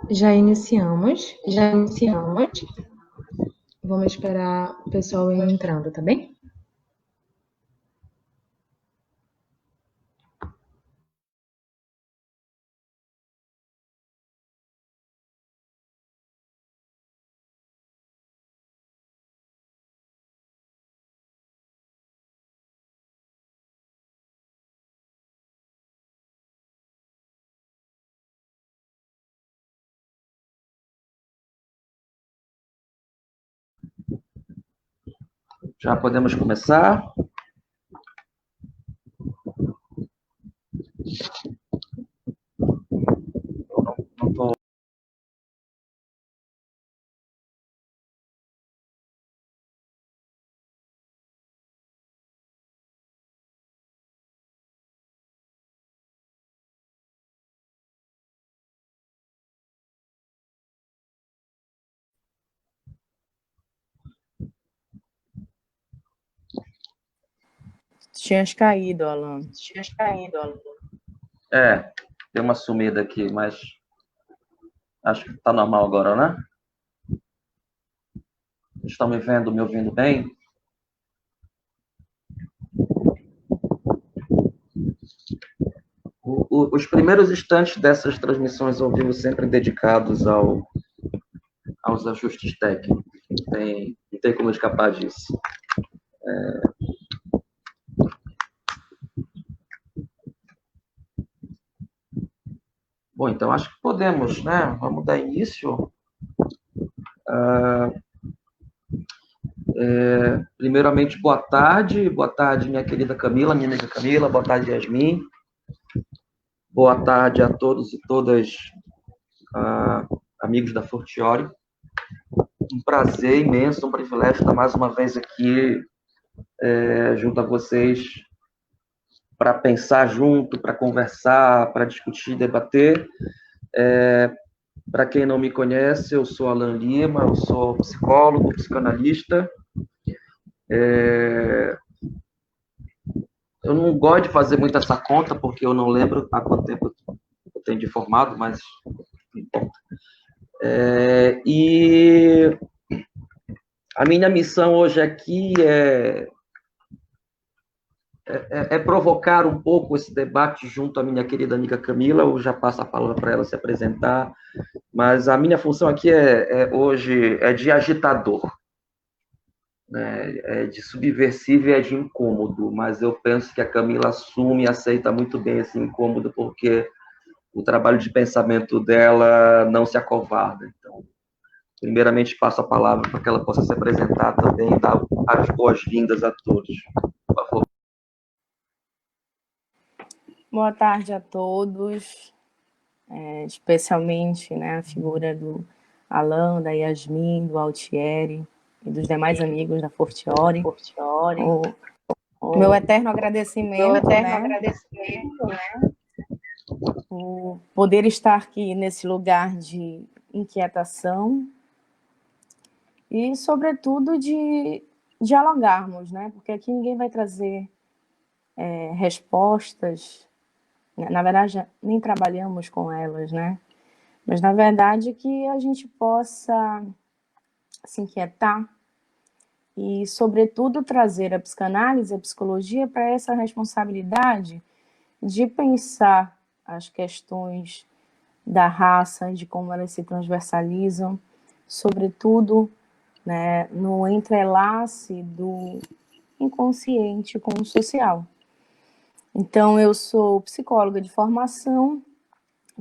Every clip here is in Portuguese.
Já iniciamos. Vamos esperar o pessoal ir entrando, tá bem? Já podemos começar? Não estou. Tinhas caído, Alan. Deu uma sumida aqui, mas acho que está normal agora, né? Estão me vendo, me ouvindo bem? Os primeiros instantes dessas transmissões ao vivo sempre dedicados aos ajustes técnicos. Não tem como escapar disso. Bom, então acho que podemos, né? Vamos dar início. Primeiramente, boa tarde, minha querida Camila, minha amiga Camila, boa tarde, Yasmin. Boa tarde a todos e todas, amigos da Fortiori. Um prazer imenso, um privilégio estar mais uma vez aqui junto a vocês para pensar junto, para conversar, para discutir, debater. Para quem não me conhece, eu sou Alan Lima, eu sou psicólogo, psicanalista. Eu não gosto de fazer muito essa conta, porque eu não lembro há quanto tempo eu tenho de formado, mas não importa. E a minha missão hoje aqui é provocar um pouco esse debate junto à minha querida amiga Camila. Eu já passo a palavra para ela se apresentar, mas a minha função aqui hoje é de agitador, né? É de subversivo e é de incômodo, mas eu penso que a Camila assume e aceita muito bem esse incômodo, porque o trabalho de pensamento dela não se acovarda. Então, primeiramente, passo a palavra para que ela possa se apresentar também e dar as boas-vindas a todos. Por favor. Boa tarde a todos, especialmente, né, a figura do Alan, da Yasmin, do Altieri e dos demais amigos da Fortiori. Meu eterno agradecimento, né, por poder estar aqui nesse lugar de inquietação e, sobretudo, de dialogarmos, né, porque aqui ninguém vai trazer respostas. Na verdade, nem trabalhamos com elas, né? Mas, na verdade, que a gente possa se inquietar e, sobretudo, trazer a psicanálise, a psicologia para essa responsabilidade de pensar as questões da raça, de como elas se transversalizam, sobretudo, né, no entrelace do inconsciente com o social. Então, eu sou psicóloga de formação,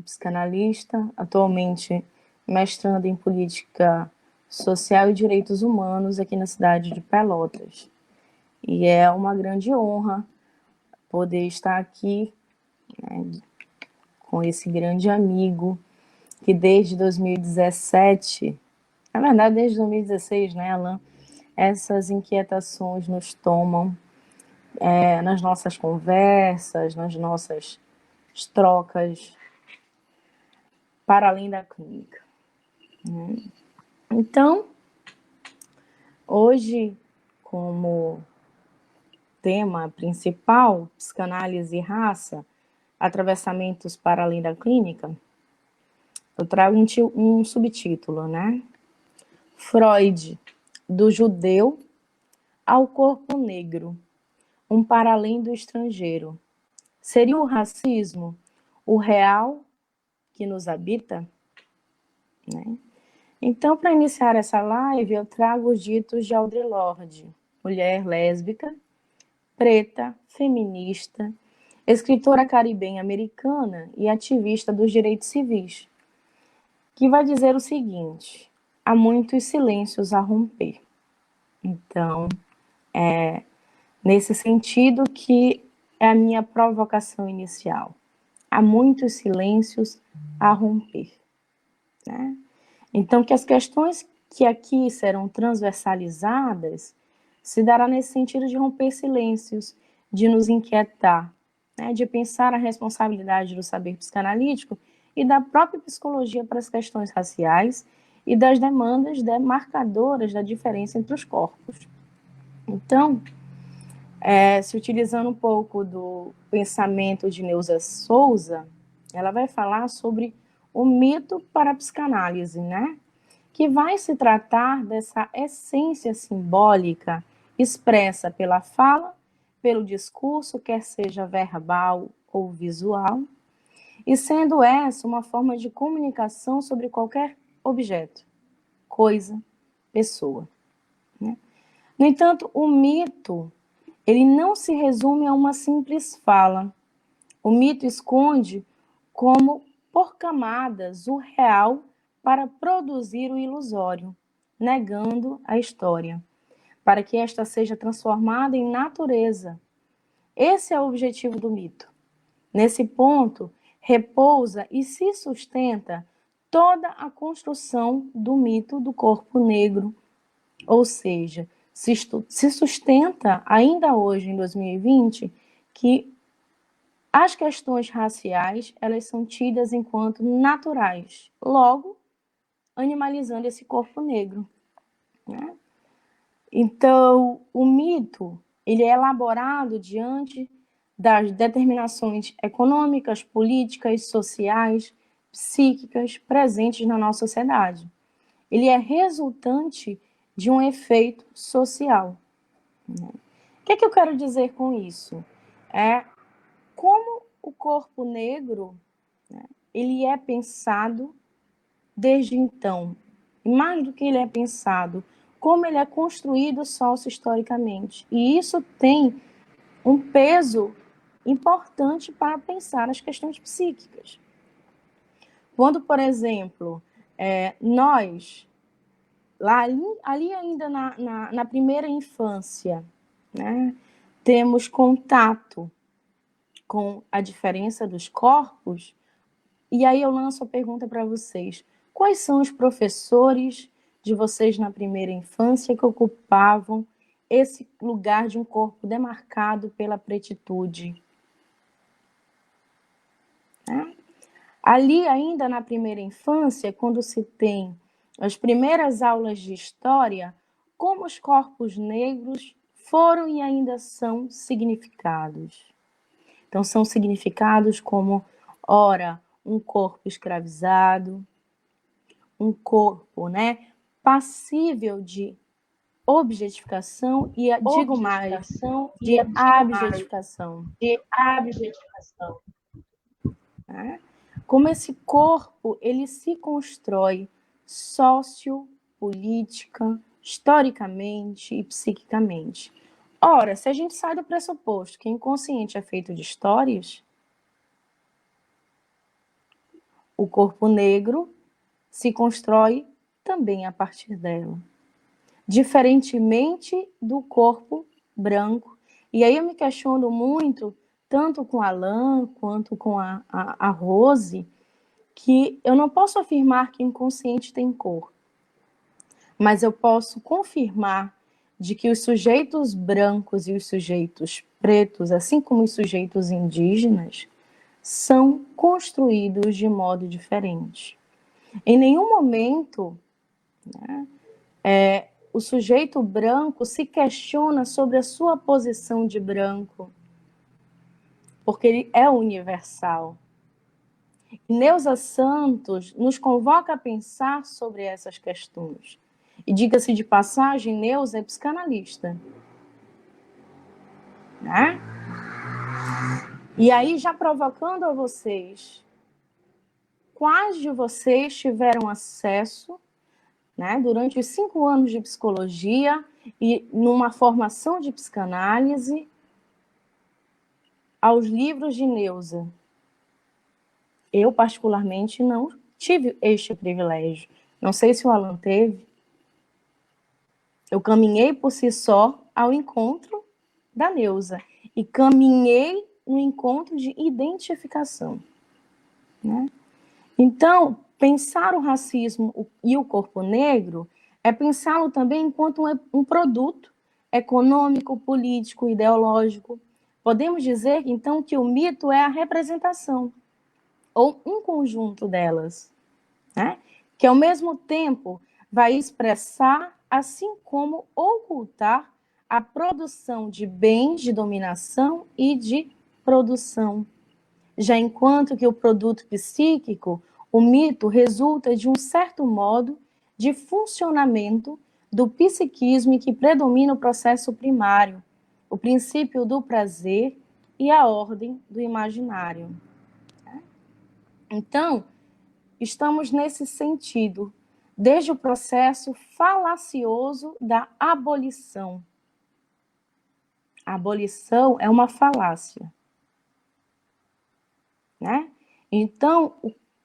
psicanalista, atualmente mestrando em política social e direitos humanos aqui na cidade de Pelotas. E é uma grande honra poder estar aqui, né, com esse grande amigo que desde 2017, na verdade desde 2016, né, Alan, essas inquietações nos tomam nas nossas conversas, nas nossas trocas para além da clínica. Né? Então, hoje, como tema principal, psicanálise e raça, atravessamentos para além da clínica, eu trago um subtítulo, né? Freud, do judeu ao corpo negro, um para além do estrangeiro. Seria o racismo o real que nos habita? Né? Então, para iniciar essa live, eu trago os ditos de Audre Lorde, mulher lésbica, preta, feminista, escritora caribenha americana e ativista dos direitos civis, que vai dizer o seguinte: há muitos silêncios a romper. Então, é nesse sentido que é a minha provocação inicial. Há muitos silêncios a romper. Né? Então, que as questões que aqui serão transversalizadas se dará nesse sentido de romper silêncios, de nos inquietar, né? De pensar a responsabilidade do saber psicanalítico e da própria psicologia para as questões raciais e das demandas demarcadoras da diferença entre os corpos. Então, se utilizando um pouco do pensamento de Neuza Souza, ela vai falar sobre o mito para a psicanálise, né? Que vai se tratar dessa essência simbólica expressa pela fala, pelo discurso, quer seja verbal ou visual, e sendo essa uma forma de comunicação sobre qualquer objeto, coisa, pessoa. Né? No entanto, o mito, ele não se resume a uma simples fala. O mito esconde como por camadas o real para produzir o ilusório, negando a história, para que esta seja transformada em natureza. Esse é o objetivo do mito. Nesse ponto, repousa e se sustenta toda a construção do mito do corpo negro, ou seja, se sustenta ainda hoje, em 2020, que as questões raciais, elas são tidas enquanto naturais, logo animalizando esse corpo negro. Né? Então, o mito, ele é elaborado diante das determinações econômicas, políticas, sociais, psíquicas presentes na nossa sociedade. Ele é resultante de um efeito social. Né? O que é que eu quero dizer com isso? Como o corpo negro, né, ele é pensado desde então, e mais do que ele é pensado, como ele é construído sócio-historicamente. E isso tem um peso importante para pensar as questões psíquicas. Quando, por exemplo, nós, ali ainda na primeira infância, né, temos contato com a diferença dos corpos, e aí eu lanço a pergunta para vocês: quais são os professores de vocês na primeira infância que ocupavam esse lugar de um corpo demarcado pela pretitude? Né? Ali ainda na primeira infância, quando se tem as primeiras aulas de história, como os corpos negros foram e ainda são significados. Então, são significados como, ora, um corpo escravizado, um corpo, né, passível de objetificação e, digo mais, de abjetificação. Né? Como esse corpo, ele se constrói sociopolítica, historicamente e psiquicamente. Ora, se a gente sai do pressuposto que o inconsciente é feito de histórias, o corpo negro se constrói também a partir dela, diferentemente do corpo branco. E aí eu me questiono muito, tanto com a Alain quanto com a Rose, que eu não posso afirmar que o inconsciente tem cor, mas eu posso confirmar de que os sujeitos brancos e os sujeitos pretos, assim como os sujeitos indígenas, são construídos de modo diferente. Em nenhum momento, né, o sujeito branco se questiona sobre a sua posição de branco, porque ele é universal. Neuza Santos nos convoca a pensar sobre essas questões. E diga-se de passagem, Neuza é psicanalista. Né? E aí, já provocando a vocês, quais de vocês tiveram acesso, né, durante os 5 anos de psicologia e numa formação de psicanálise, aos livros de Neuza? Eu, particularmente, não tive este privilégio. Não sei se o Alan teve. Eu caminhei por si só ao encontro da Neuza e caminhei no encontro de identificação. Né? Então, pensar o racismo e o corpo negro é pensá-lo também enquanto um produto econômico, político, ideológico. Podemos dizer, então, que o mito é a representação, ou um conjunto delas, né? Que, ao mesmo tempo, vai expressar, assim como ocultar, a produção de bens de dominação e de produção. Já enquanto que o produto psíquico, o mito resulta de um certo modo de funcionamento do psiquismo em que predomina o processo primário, o princípio do prazer e a ordem do imaginário. Então, estamos nesse sentido, desde o processo falacioso da abolição. A abolição é uma falácia. Né? Então,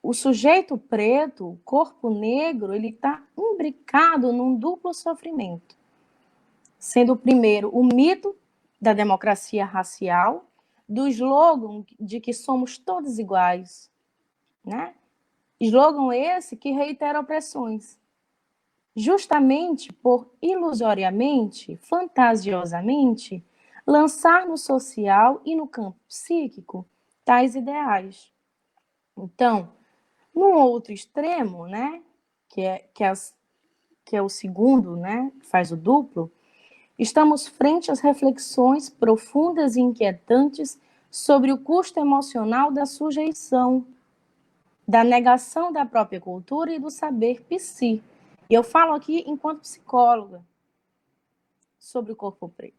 o sujeito preto, o corpo negro, ele está imbricado num duplo sofrimento. Sendo, primeiro, o mito da democracia racial, do slogan de que somos todos iguais. Né? Slogan esse que reitera opressões. Justamente por, ilusoriamente, fantasiosamente, lançar no social e no campo psíquico tais ideais. Então, num outro extremo, né, que é o segundo, né, que faz o duplo, estamos frente às reflexões profundas e inquietantes sobre o custo emocional da sujeição, da negação da própria cultura e do saber psi. E eu falo aqui enquanto psicóloga sobre o corpo preto.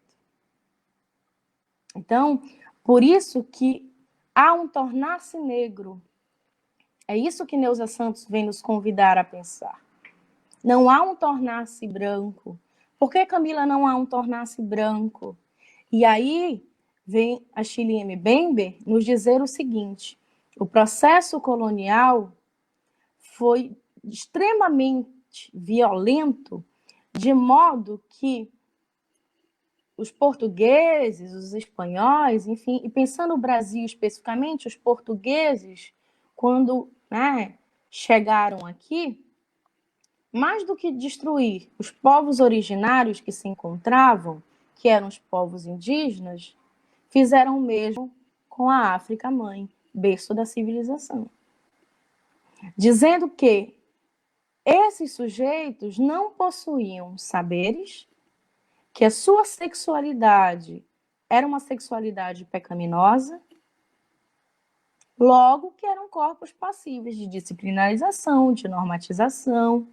Então, por isso que há um tornar-se negro. É isso que Neuza Santos vem nos convidar a pensar. Não há um tornar-se branco. Por que, Camila, não há um tornar-se branco? E aí vem a Chile Mbembe nos dizer o seguinte: o processo colonial foi extremamente violento, de modo que os portugueses, os espanhóis, enfim, e pensando no Brasil especificamente, os portugueses, quando, né, chegaram aqui, mais do que destruir os povos originários que se encontravam, que eram os povos indígenas, fizeram o mesmo com a África mãe, berço da civilização. Dizendo que esses sujeitos não possuíam saberes, que a sua sexualidade era uma sexualidade pecaminosa, logo que eram corpos passíveis de disciplinarização, de normatização,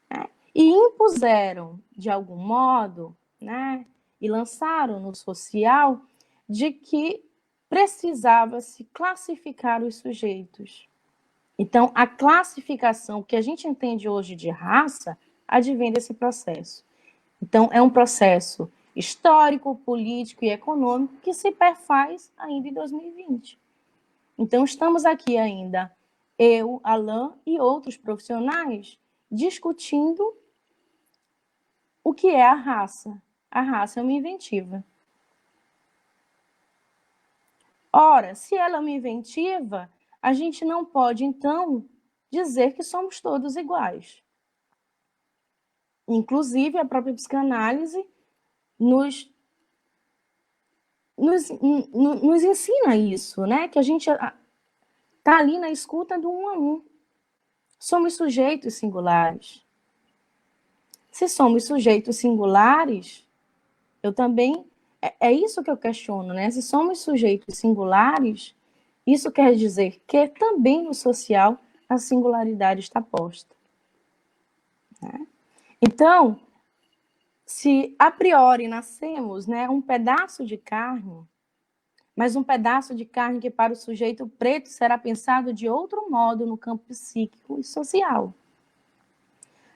né? E impuseram, de algum modo, né, e lançaram no social de que precisava-se classificar os sujeitos. Então, a classificação que a gente entende hoje de raça advém desse processo. Então, é um processo histórico, político e econômico que se perfaz ainda em 2020. Então, estamos aqui ainda, eu, Alan e outros profissionais, discutindo o que é a raça. A raça é uma inventiva. Ora, se ela é uma inventiva, a gente não pode, então, dizer que somos todos iguais. Inclusive, a própria psicanálise nos ensina isso, né? Que a gente está ali na escuta do 1 a 1. Somos sujeitos singulares. Se somos sujeitos singulares, eu também... É isso que eu questiono, né? Se somos sujeitos singulares, isso quer dizer que também no social a singularidade está posta. Né? Então, se a priori nascemos, né, um pedaço de carne, mas um pedaço de carne que para o sujeito preto será pensado de outro modo no campo psíquico e social.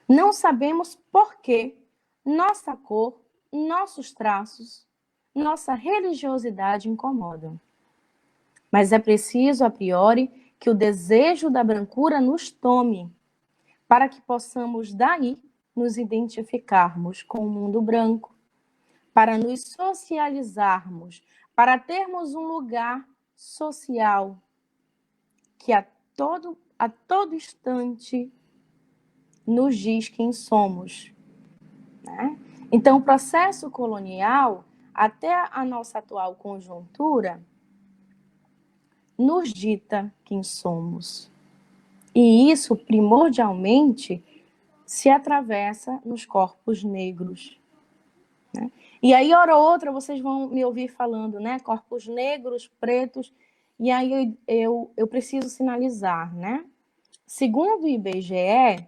Não sabemos por que nossa cor, nossos traços, nossa religiosidade incomodam. Mas é preciso, a priori, que o desejo da brancura nos tome, para que possamos daí nos identificarmos com o mundo branco, para nos socializarmos, para termos um lugar social que a todo instante nos diz quem somos. Né? Então, o processo colonial, até a nossa atual conjuntura, nos dita quem somos. E isso, primordialmente, se atravessa nos corpos negros. Né? E aí, hora ou outra, vocês vão me ouvir falando, né? Corpos negros, pretos, e aí eu preciso sinalizar, né? Segundo o IBGE,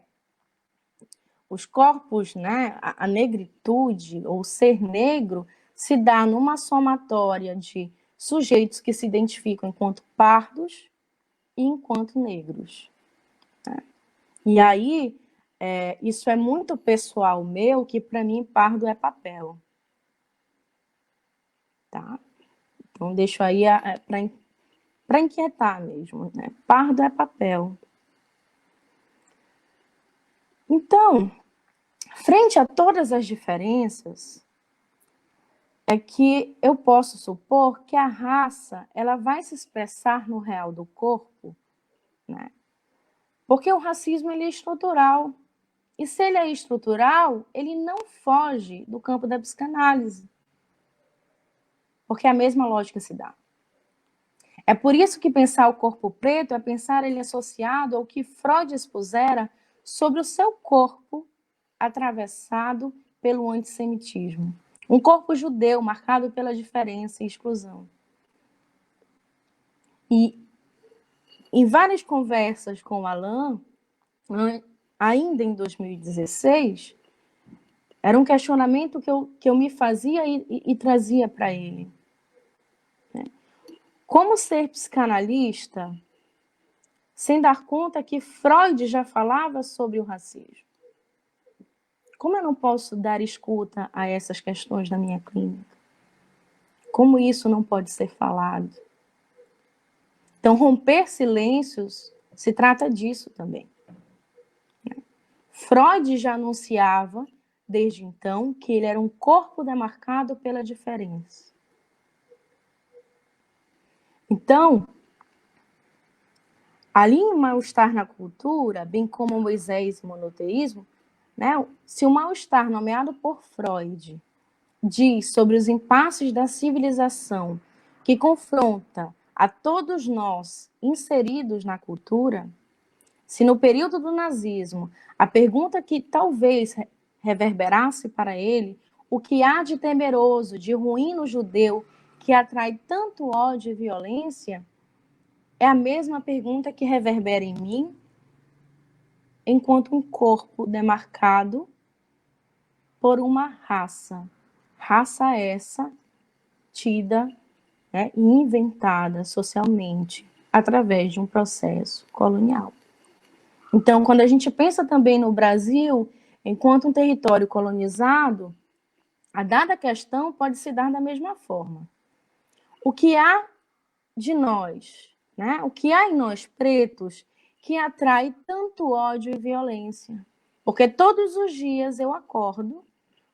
os corpos, né, a negritude, ou ser negro, se dá numa somatória de sujeitos que se identificam enquanto pardos e enquanto negros. Né? E aí, isso é muito pessoal meu, que para mim pardo é papel. Tá? Então, deixo aí para inquietar mesmo. Né? Pardo é papel. Então, frente a todas as diferenças, é que eu posso supor que a raça ela vai se expressar no real do corpo, né? Porque o racismo ele é estrutural. E se ele é estrutural, ele não foge do campo da psicanálise. Porque a mesma lógica se dá. É por isso que pensar o corpo preto é pensar ele associado ao que Freud expusera sobre o seu corpo atravessado pelo antissemitismo. Um corpo judeu marcado pela diferença e exclusão. E em várias conversas com o Alain, ainda em 2016, era um questionamento que eu me fazia e trazia para ele. Como ser psicanalista sem dar conta que Freud já falava sobre o racismo? Como eu não posso dar escuta a essas questões na minha clínica? Como isso não pode ser falado? Então, romper silêncios se trata disso também. Freud já anunciava, desde então, que ele era um corpo demarcado pela diferença. Então, ali em Mal-Estar na Cultura, bem como Moisés e Monoteísmo, né, se o mal-estar nomeado por Freud diz sobre os impasses da civilização que confronta a todos nós inseridos na cultura, se no período do nazismo a pergunta que talvez reverberasse para ele, o que há de temeroso, de ruim no judeu que atrai tanto ódio e violência, é a mesma pergunta que reverbera em mim enquanto um corpo demarcado por uma raça. Raça essa tida, né, e inventada socialmente através de um processo colonial. Então, quando a gente pensa também no Brasil, enquanto um território colonizado, a dada questão pode se dar da mesma forma. O que há de nós, né? O que há em nós pretos que atrai tanto ódio e violência? Porque todos os dias eu acordo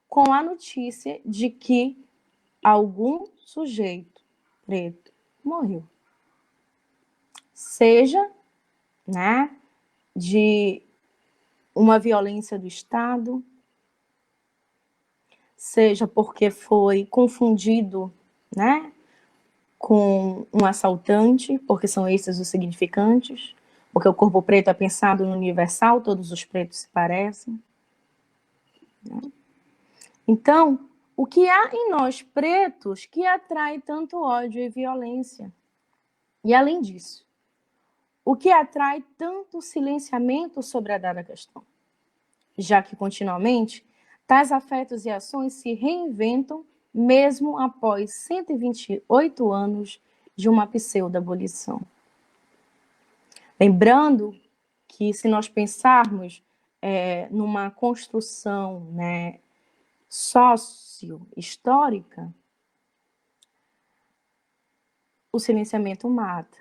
com a notícia de que algum sujeito preto morreu. Seja, né, de uma violência do Estado, seja porque foi confundido, né, com um assaltante, porque são esses os significantes, porque o corpo preto é pensado no universal, todos os pretos se parecem. Então, o que há em nós pretos que atrai tanto ódio e violência? E além disso, o que atrai tanto silenciamento sobre a dada questão? Já que continuamente tais afetos e ações se reinventam mesmo após 128 anos de uma pseudo-abolição. Lembrando que, se nós pensarmos numa construção, né, sócio-histórica, o silenciamento mata.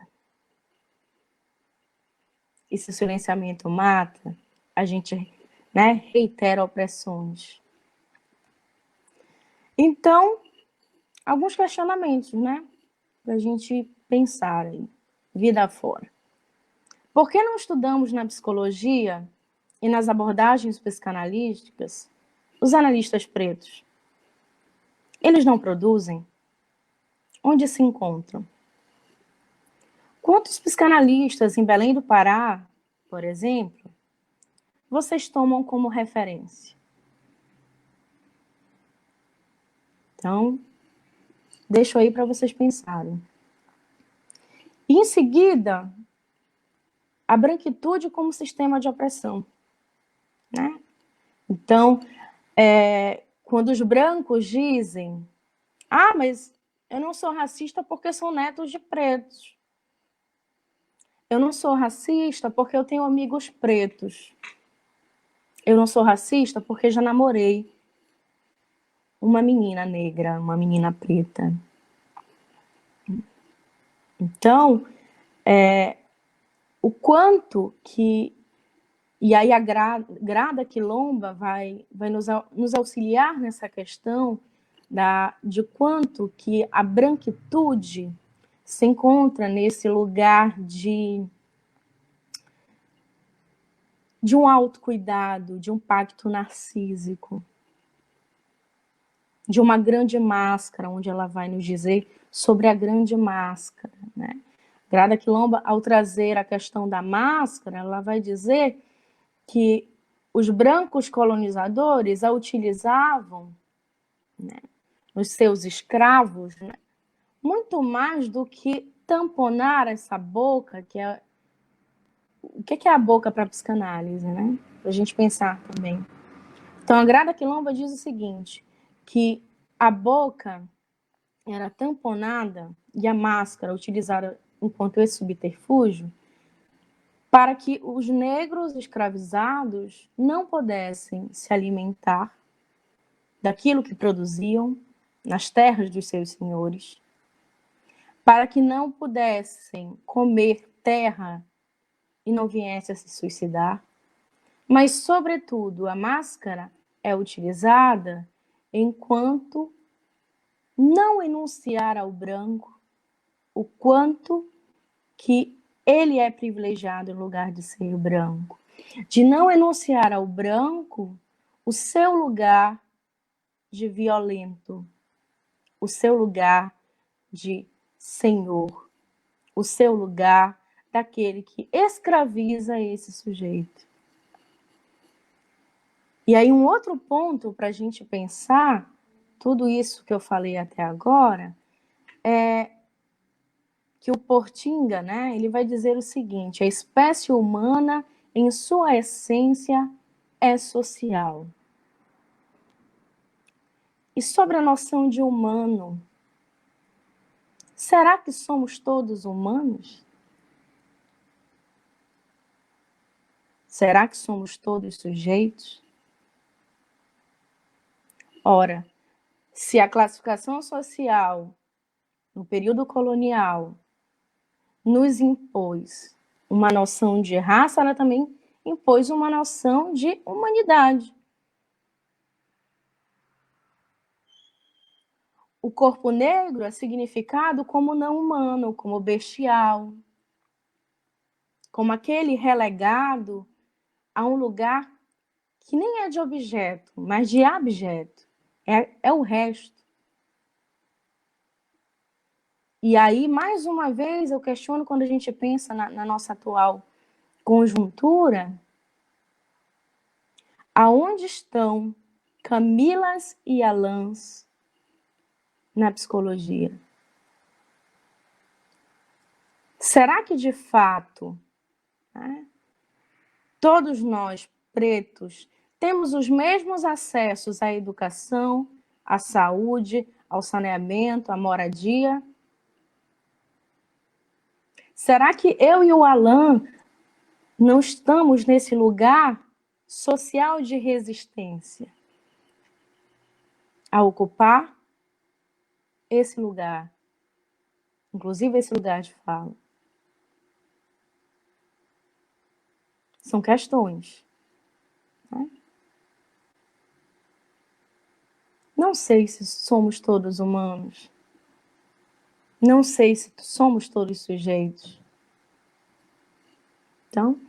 E se o silenciamento mata, a gente, né, reitera opressões. Então, alguns questionamentos, né, para a gente pensar aí, vida fora. Por que não estudamos na psicologia e nas abordagens psicanalísticas os analistas pretos? Eles não produzem? Onde se encontram? Quantos psicanalistas em Belém do Pará, por exemplo, vocês tomam como referência? Então, deixo aí para vocês pensarem. E em seguida, a branquitude como sistema de opressão, né? Então, quando os brancos dizem: ah, mas eu não sou racista porque sou neto de pretos. Eu não sou racista porque eu tenho amigos pretos. Eu não sou racista porque já namorei uma menina negra, uma menina preta. Então, o quanto que... E aí a Grada Quilomba vai nos auxiliar nessa questão de quanto que a branquitude se encontra nesse lugar de um autocuidado, de um pacto narcísico, de uma grande máscara, onde ela vai nos dizer sobre a grande máscara, né? Grada Quilomba, ao trazer a questão da máscara, ela vai dizer que os brancos colonizadores a utilizavam, né, nos seus escravos, né, muito mais do que tamponar essa boca, que é... O que é a boca para a psicanálise, né? Para a gente pensar também. Então, a Grada Quilomba diz o seguinte, que a boca era tamponada e a máscara utilizada enquanto esse subterfúgio para que os negros escravizados não pudessem se alimentar daquilo que produziam nas terras dos seus senhores, para que não pudessem comer terra e não viessem a se suicidar, mas, sobretudo, a máscara é utilizada enquanto não enunciar ao branco o quanto que ele é privilegiado em lugar de ser branco, de não enunciar ao branco o seu lugar de violento, o seu lugar de senhor, o seu lugar daquele que escraviza esse sujeito. E aí um outro ponto para a gente pensar tudo isso que eu falei até agora é que o Portinga, né, ele vai dizer o seguinte: a espécie humana, em sua essência, é social. E sobre a noção de humano, será que somos todos humanos? Será que somos todos sujeitos? Ora, se a classificação social no período colonial nos impôs uma noção de raça, ela também impôs uma noção de humanidade. O corpo negro é significado como não humano, como bestial, como aquele relegado a um lugar que nem é de objeto, mas de abjeto. É o resto. E aí, mais uma vez, eu questiono quando a gente pensa na nossa atual conjuntura, aonde estão Camilas e Alans na psicologia? Será que, de fato, né, todos nós, pretos, temos os mesmos acessos à educação, à saúde, ao saneamento, à moradia? Será que eu e o Alan não estamos nesse lugar social de resistência a ocupar esse lugar, inclusive esse lugar de fala? São questões, né? Não sei se somos todos humanos. Não sei se somos todos sujeitos. Então,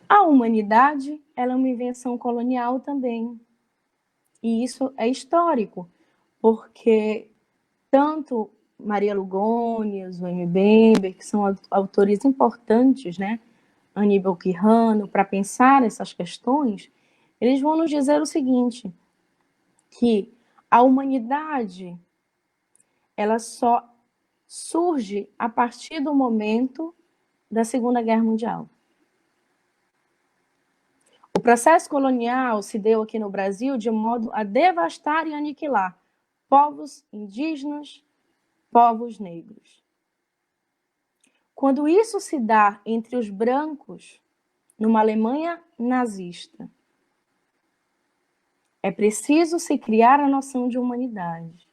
a humanidade, ela é uma invenção colonial também. E isso é histórico, porque tanto Maria Lugones, o Mbembe, que são autores importantes, né? Aníbal Quirrano, para pensar essas questões, eles vão nos dizer o seguinte, que a humanidade, ela só surge a partir do momento da Segunda Guerra Mundial. O processo colonial se deu aqui no Brasil de modo a devastar e aniquilar povos indígenas, povos negros. Quando isso se dá entre os brancos, numa Alemanha nazista, é preciso se criar a noção de humanidade.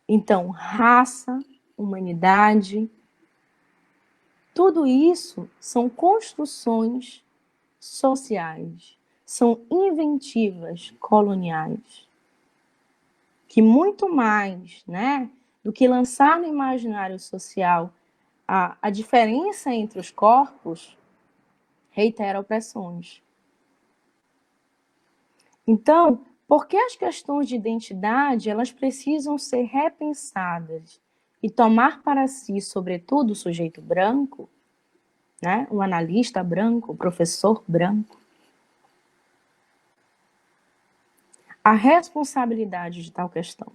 Então, raça, humanidade, tudo isso são construções sociais, são inventivas coloniais, que muito mais, né, do que lançar no imaginário social a diferença entre os corpos, reitera opressões. Então, por que as questões de identidade elas precisam ser repensadas e tomar para si, sobretudo, o sujeito branco, né, o analista branco, o professor branco, a responsabilidade de tal questão?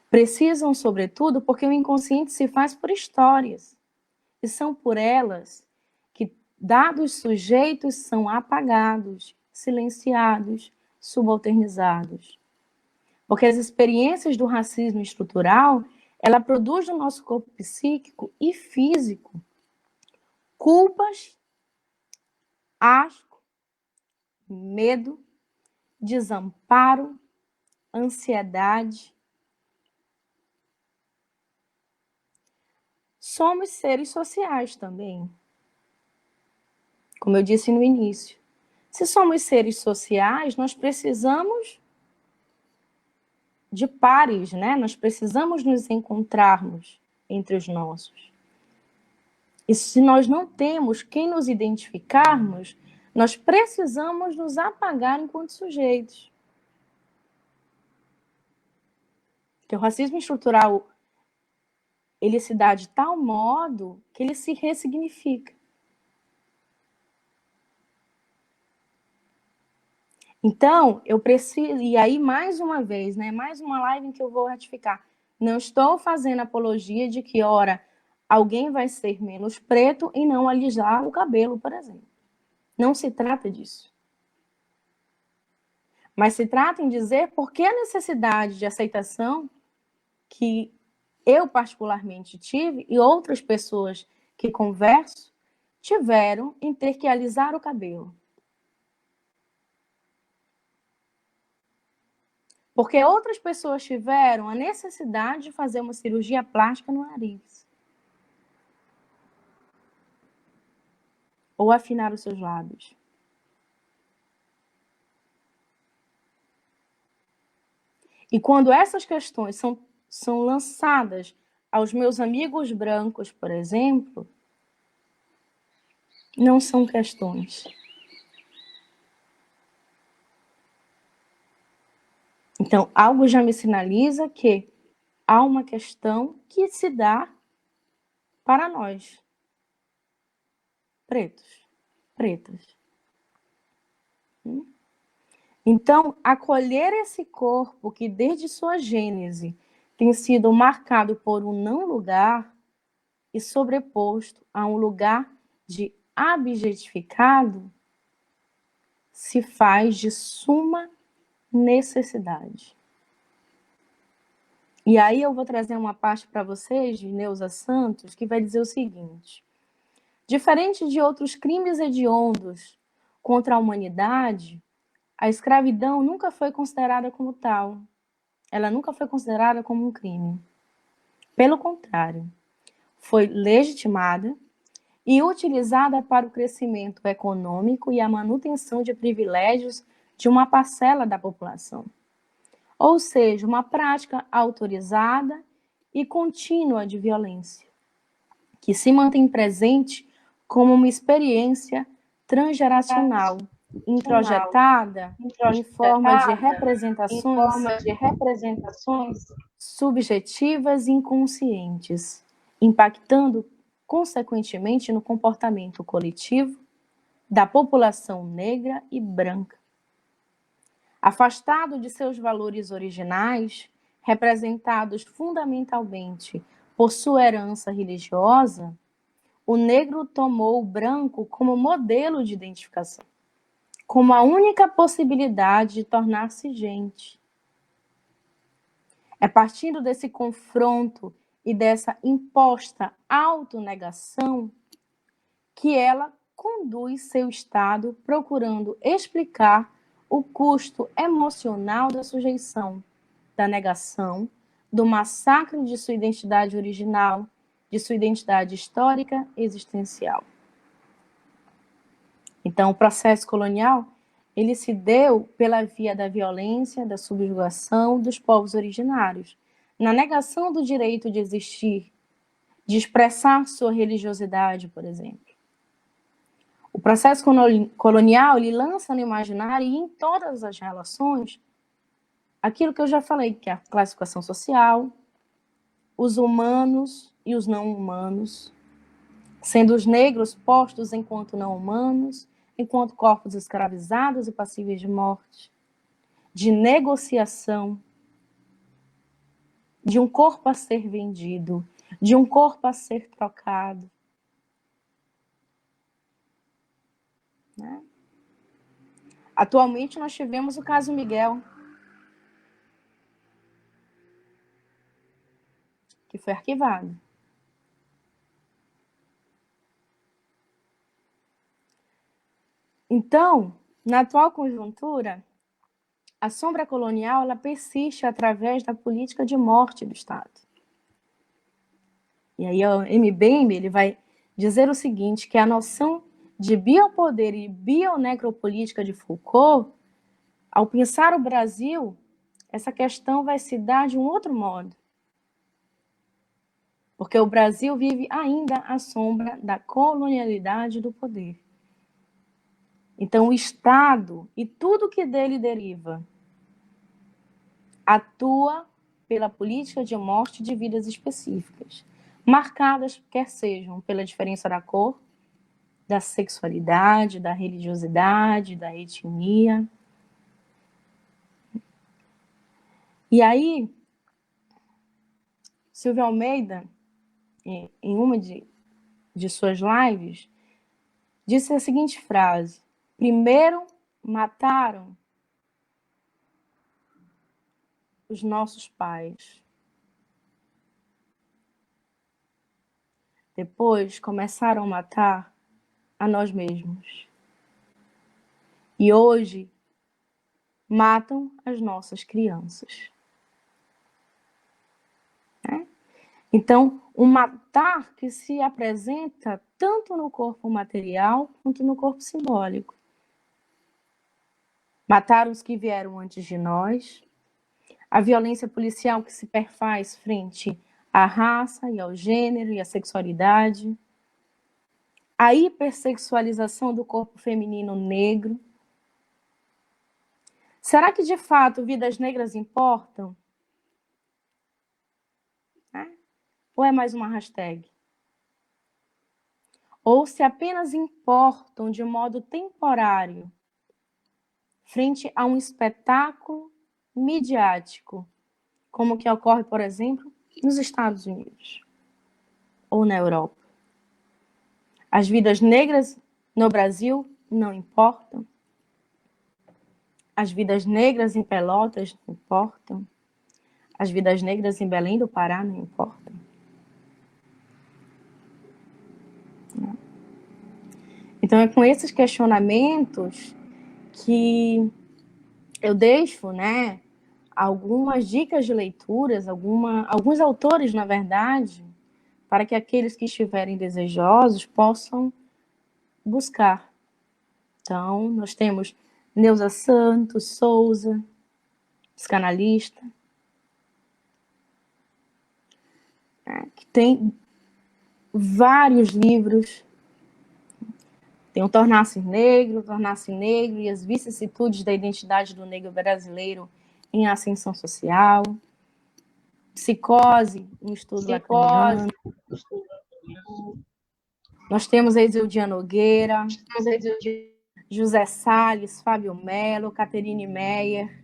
Precisam, sobretudo, porque o inconsciente se faz por histórias, e são por elas que dados sujeitos são apagados, silenciados, subalternizados. Porque as experiências do racismo estrutural, ela produz no nosso corpo psíquico e físico culpas, asco, medo, desamparo, ansiedade. Somos seres sociais também, como eu disse no início. Se somos seres sociais, nós precisamos de pares, né? Nós precisamos nos encontrarmos entre os nossos. E se nós não temos quem nos identificarmos, nós precisamos nos apagar enquanto sujeitos. Porque o racismo estrutural, ele se dá de tal modo que ele se ressignifica. Então, eu preciso, e aí mais uma vez, né, mais uma live em que eu vou ratificar, não estou fazendo apologia de que, ora, alguém vai ser menos preto e não alisar o cabelo, por exemplo. Não se trata disso. Mas se trata em dizer por que a necessidade de aceitação que eu particularmente tive e outras pessoas que converso tiveram em ter que alisar o cabelo. Porque outras pessoas tiveram a necessidade de fazer uma cirurgia plástica no nariz. Ou afinar os seus lábios. E quando essas questões são lançadas aos meus amigos brancos, por exemplo, não são questões. Então, algo já me sinaliza que há uma questão que se dá para nós, pretos, pretas. Então, acolher esse corpo que desde sua gênese tem sido marcado por um não lugar e sobreposto a um lugar de abjetificado, se faz de suma necessidade. E aí eu vou trazer uma parte para vocês, de Neuza Santos, que vai dizer o seguinte: diferente de outros crimes hediondos contra a humanidade, a escravidão nunca foi considerada como tal. Ela nunca foi considerada como um crime. Pelo contrário, foi legitimada e utilizada para o crescimento econômico e a manutenção de privilégios de uma parcela da população. Ou seja, uma prática autorizada e contínua de violência, que se mantém presente como uma experiência transgeracional, introjetada em forma de representações subjetivas e inconscientes, impactando consequentemente no comportamento coletivo da população negra e branca. Afastado de seus valores originais, representados fundamentalmente por sua herança religiosa, o negro tomou o branco como modelo de identificação, como a única possibilidade de tornar-se gente. É partindo desse confronto e dessa imposta autonegação que ela conduz seu estado procurando explicar o custo emocional da sujeição, da negação, do massacre de sua identidade original, de sua identidade histórica existencial. Então, o processo colonial, ele se deu pela via da violência, da subjugação dos povos originários, na negação do direito de existir, de expressar sua religiosidade, por exemplo. O processo colonial, ele lança no imaginário e em todas as relações aquilo que eu já falei, que é a classificação social, os humanos e os não humanos, sendo os negros postos enquanto não humanos, enquanto corpos escravizados e passíveis de morte, de negociação, de um corpo a ser vendido, de um corpo a ser trocado. Né? Atualmente nós tivemos o caso Miguel, que foi arquivado. Então, na atual conjuntura, a sombra colonial ela persiste através da política de morte do Estado. E aí o Mbembe ele vai dizer o seguinte, que a noção de biopoder e bionecropolítica de Foucault, ao pensar o Brasil, essa questão vai se dar de um outro modo. Porque o Brasil vive ainda à sombra da colonialidade do poder. Então, o Estado e tudo que dele deriva atua pela política de morte de vidas específicas, marcadas, quer sejam pela diferença da cor, da sexualidade, da religiosidade, da etnia. E aí, Silvia Almeida, em uma de suas lives, disse a seguinte frase: primeiro mataram os nossos pais. Depois começaram a matar a nós mesmos. E hoje matam as nossas crianças. Então, um matar que se apresenta tanto no corpo material quanto no corpo simbólico. Mataram os que vieram antes de nós, a violência policial que se perfaz frente à raça e ao gênero e à sexualidade, a hipersexualização do corpo feminino negro, Será que, de fato, vidas negras importam? Ou é mais uma hashtag? Ou se apenas importam de modo temporário, frente a um espetáculo midiático, como que ocorre, por exemplo, nos Estados Unidos ou na Europa? As vidas negras no Brasil não importam? As vidas negras em Pelotas não importam? As vidas negras em Belém do Pará não importam? Então, é com esses questionamentos que eu deixo, né, algumas dicas de leituras, alguns autores, na verdade, para que aqueles que estiverem desejosos possam buscar. Então, nós temos Neuza Santos Souza, psicanalista, que tem vários livros. Tem o Tornar-se Negro e as vicissitudes da identidade do negro brasileiro em ascensão social. Psicose, um estudo lacaniano. Nós temos a Exildia Nogueira, José Salles, Fábio Melo, Caterine Meyer,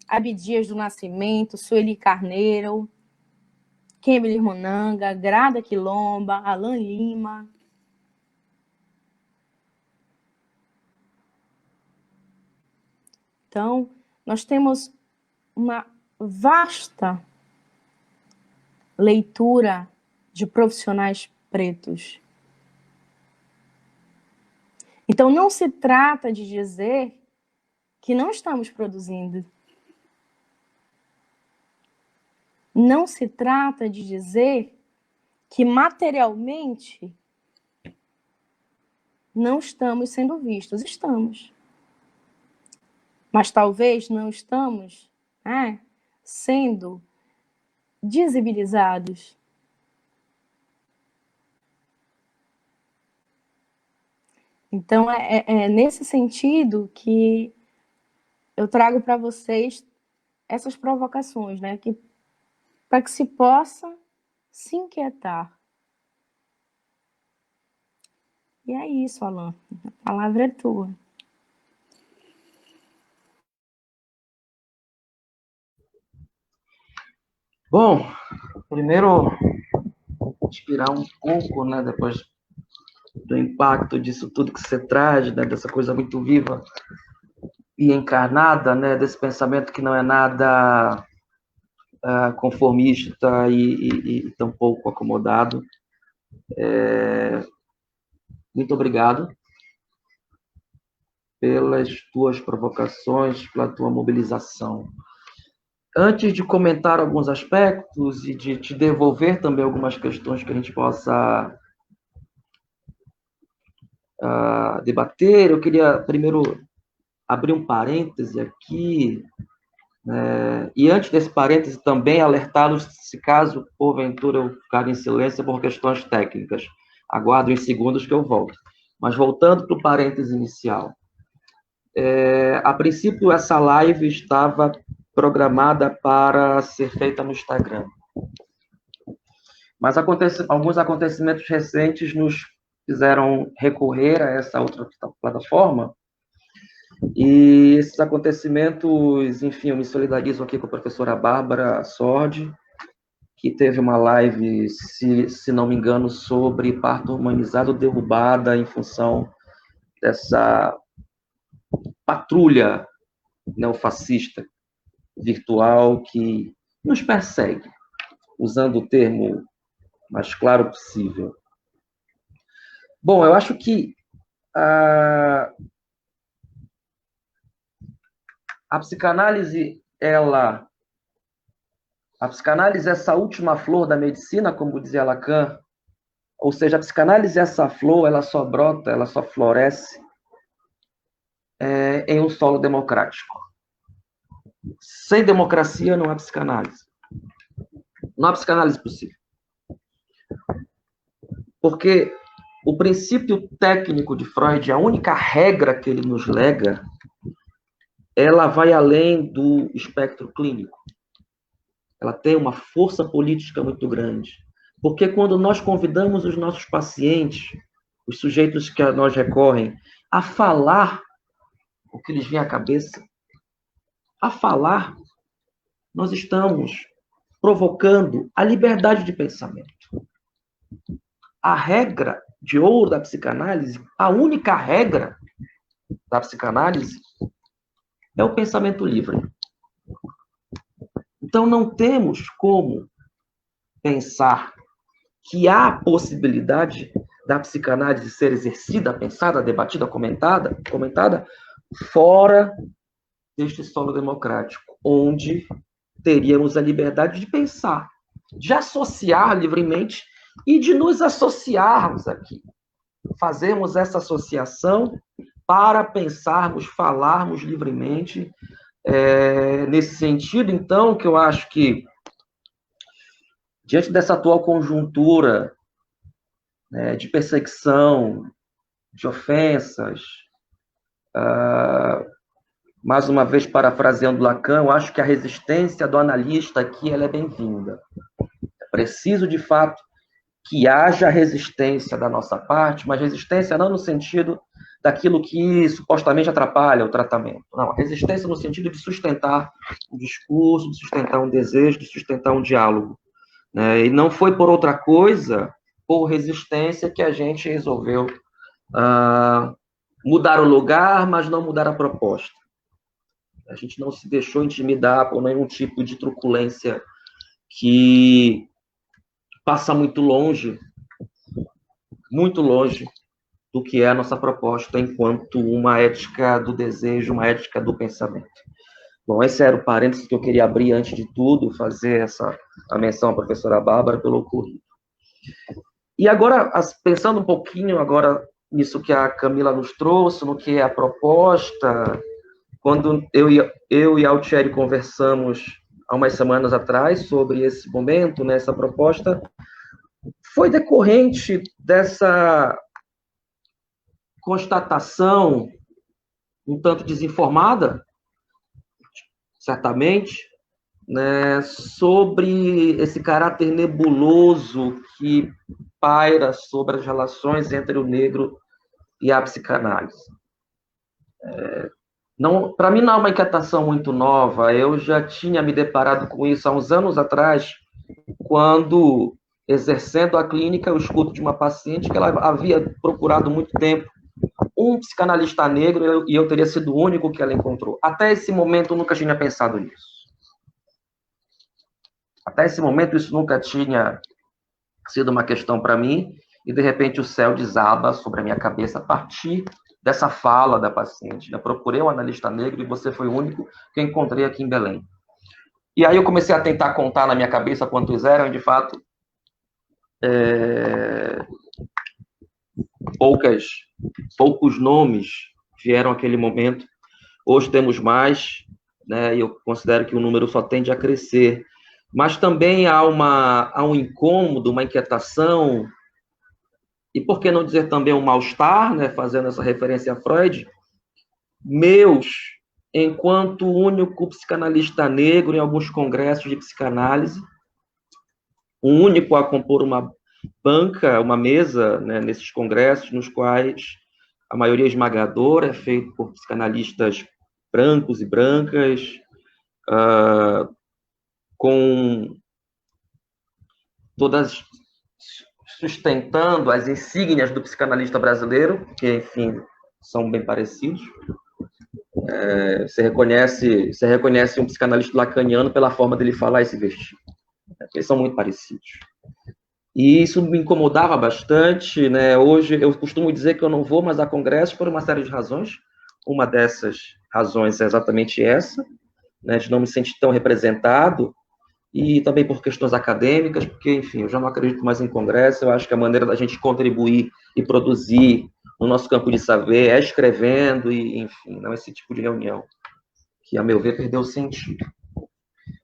Abdias do Nascimento, Sueli Carneiro, Kemily Munanga, Grada Quilomba, Alan Lima. Então, nós temos uma vasta leitura de profissionais pretos. Então, não se trata de dizer que não estamos produzindo. Não se trata de dizer que materialmente não estamos sendo vistos. Estamos. Mas talvez não estamos sendo visibilizados. Então, é nesse sentido que eu trago para vocês essas provocações, né? Para que se possa se inquietar. E é isso, Alan. A palavra é tua. Bom, primeiro, inspirar um pouco, né, depois do impacto disso tudo que você traz, né, dessa coisa muito viva e encarnada, né, desse pensamento que não é nada conformista e tampouco acomodado. Muito obrigado pelas tuas provocações, pela tua mobilização. Antes de comentar alguns aspectos e de te devolver também algumas questões que a gente possa debater, eu queria primeiro abrir um parêntese aqui, e antes desse parêntese também alertá-los se caso, porventura, eu ficar em silêncio por questões técnicas. Aguardo em segundos que eu volto. Mas voltando para o parêntese inicial. A princípio, essa live estava programada para ser feita no Instagram. Mas alguns acontecimentos recentes nos fizeram recorrer a essa outra plataforma. E esses acontecimentos, enfim, eu me solidarizo aqui com a professora Bárbara Sordi, que teve uma live, se não me engano, sobre parto humanizado derrubada em função dessa patrulha neofascista virtual que nos persegue, usando o termo mais claro possível. Bom, eu acho que a psicanálise, a psicanálise é essa última flor da medicina, como dizia Lacan, ou seja, a psicanálise é essa flor, ela só brota, ela só floresce em um solo democrático. Sem democracia não há psicanálise. Não há psicanálise possível. Porque o princípio técnico de Freud, a única regra que ele nos lega, ela vai além do espectro clínico. Ela tem uma força política muito grande. Porque quando nós convidamos os nossos pacientes, os sujeitos que a nós recorrem, a falar o que lhes vem à cabeça, a falar, nós estamos provocando a liberdade de pensamento. A regra de ouro da psicanálise, a única regra da psicanálise, é o pensamento livre. Então, não temos como pensar que há possibilidade da psicanálise ser exercida, pensada, debatida, comentada, fora deste solo democrático, onde teríamos a liberdade de pensar, de associar livremente e de nos associarmos aqui. Fazemos essa associação para pensarmos, falarmos livremente. Nesse sentido, então, que eu acho que, diante dessa atual conjuntura, né, de perseguição, de ofensas, mais uma vez parafraseando Lacan, eu acho que a resistência do analista aqui ela é bem-vinda. É preciso, de fato, que haja resistência da nossa parte, mas resistência não no sentido daquilo que supostamente atrapalha o tratamento. Não, resistência no sentido de sustentar um discurso, de sustentar um desejo, de sustentar um diálogo. Né? E não foi por outra coisa, por resistência, que a gente resolveu mudar o lugar, mas não mudar a proposta. A gente não se deixou intimidar por nenhum tipo de truculência que passa muito longe do que é a nossa proposta enquanto uma ética do desejo, uma ética do pensamento. Bom, esse era o parênteses que eu queria abrir antes de tudo, fazer a menção à professora Bárbara pelo ocorrido. E agora, pensando um pouquinho agora nisso que a Camila nos trouxe, no que é a proposta, quando eu e a Altieri conversamos há umas semanas atrás sobre esse momento, né, essa proposta, foi decorrente dessa constatação um tanto desinformada, certamente, né, sobre esse caráter nebuloso que paira sobre as relações entre o negro e a psicanálise. Para mim não é uma inquietação muito nova, eu já tinha me deparado com isso há uns anos atrás, quando, exercendo a clínica, eu escuto de uma paciente que ela havia procurado muito tempo um psicanalista negro e eu teria sido o único que ela encontrou. Até esse momento eu nunca tinha pensado nisso. Até esse momento isso nunca tinha sido uma questão para mim e de repente o céu desaba sobre a minha cabeça a partir dessa fala da paciente. Eu procurei um analista negro e você foi o único que eu encontrei aqui em Belém. E aí eu comecei a tentar contar na minha cabeça quantos eram, e de fato, poucos nomes vieram naquele momento. Hoje temos mais, né, e eu considero que o número só tende a crescer. Mas também há um incômodo, uma inquietação, e por que não dizer também um mal-estar, né, fazendo essa referência a Freud, meus, enquanto único psicanalista negro em alguns congressos de psicanálise, o único a compor uma banca, uma mesa, né, nesses congressos, nos quais a maioria esmagadora é feita por psicanalistas brancos e brancas, com todas sustentando as insígnias do psicanalista brasileiro, que, enfim, são bem parecidos. Você reconhece um psicanalista lacaniano pela forma dele falar e se vestir. Eles são muito parecidos. E isso me incomodava bastante, né? Hoje eu costumo dizer que eu não vou mais a congressos por uma série de razões. Uma dessas razões é exatamente essa, né, de não me sentir tão representado, e também por questões acadêmicas, porque, enfim, eu já não acredito mais em congresso. Eu acho que a maneira da gente contribuir e produzir no nosso campo de saber é escrevendo e, enfim, não esse tipo de reunião, que, a meu ver, perdeu o sentido.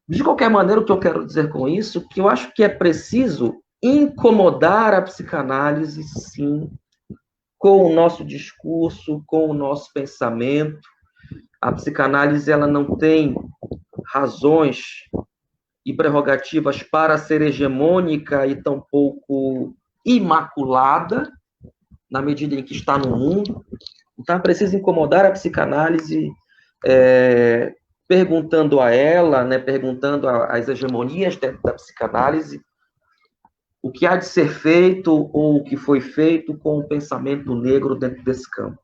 De qualquer maneira, o que eu quero dizer com isso, que eu acho que é preciso incomodar a psicanálise, sim, com o nosso discurso, com o nosso pensamento, A psicanálise ela não tem razões e prerrogativas para ser hegemônica e tampouco imaculada, na medida em que está no mundo. Então, é preciso incomodar a psicanálise, perguntando a ela, né, perguntando as hegemonias dentro da psicanálise, o que há de ser feito ou o que foi feito com o pensamento negro dentro desse campo.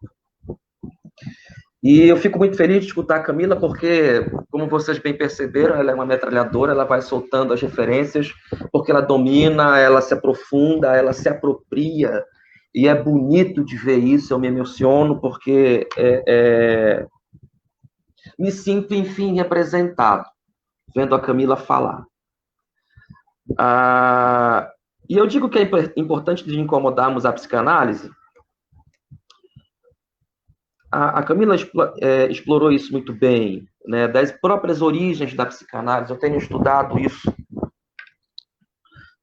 E eu fico muito feliz de escutar a Camila, porque, como vocês bem perceberam, ela é uma metralhadora, ela vai soltando as referências, porque ela domina, ela se aprofunda, ela se apropria, e é bonito de ver isso, eu me emociono, porque me sinto, enfim, representado, vendo a Camila falar. E eu digo que é importante de incomodarmos a psicanálise. A Camila explorou isso muito bem, né, das próprias origens da psicanálise. Eu tenho estudado isso,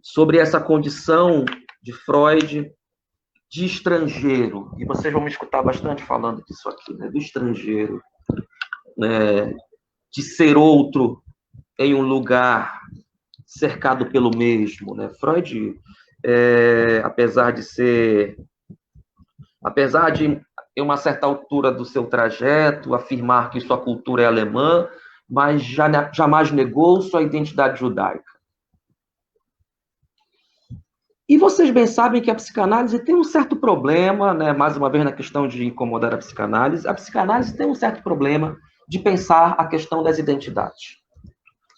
sobre essa condição de Freud de estrangeiro, e vocês vão me escutar bastante falando disso aqui, né, do estrangeiro, né, de ser outro em um lugar cercado pelo mesmo, né? Freud, apesar de em uma certa altura do seu trajeto, afirmar que sua cultura é alemã, mas jamais negou sua identidade judaica. E vocês bem sabem que a psicanálise tem um certo problema, né? Mais uma vez na questão de incomodar a psicanálise tem um certo problema de pensar a questão das identidades.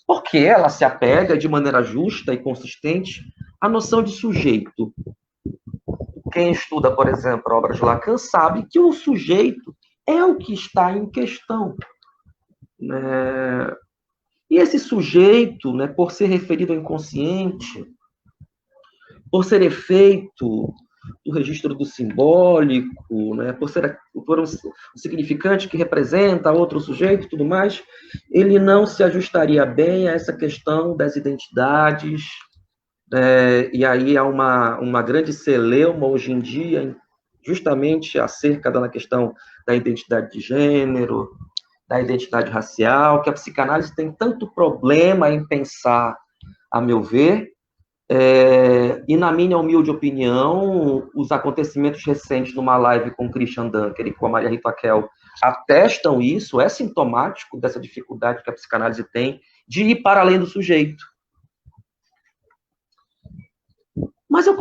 Porque ela se apega de maneira justa e consistente à noção de sujeito. Quem estuda, por exemplo, a obra de Lacan sabe que o sujeito é o que está em questão. E esse sujeito, né, por ser referido ao inconsciente, por ser efeito do registro do simbólico, né, por um significante que representa outro sujeito e tudo mais, ele não se ajustaria bem a essa questão das identidades, e aí há uma grande celeuma hoje em dia, justamente acerca da questão da identidade de gênero, da identidade racial, que a psicanálise tem tanto problema em pensar, a meu ver, e na minha humilde opinião, os acontecimentos recentes numa live com o Christian Dunker e com a Maria Rita Kell atestam isso, é sintomático dessa dificuldade que a psicanálise tem de ir para além do sujeito. Mas eu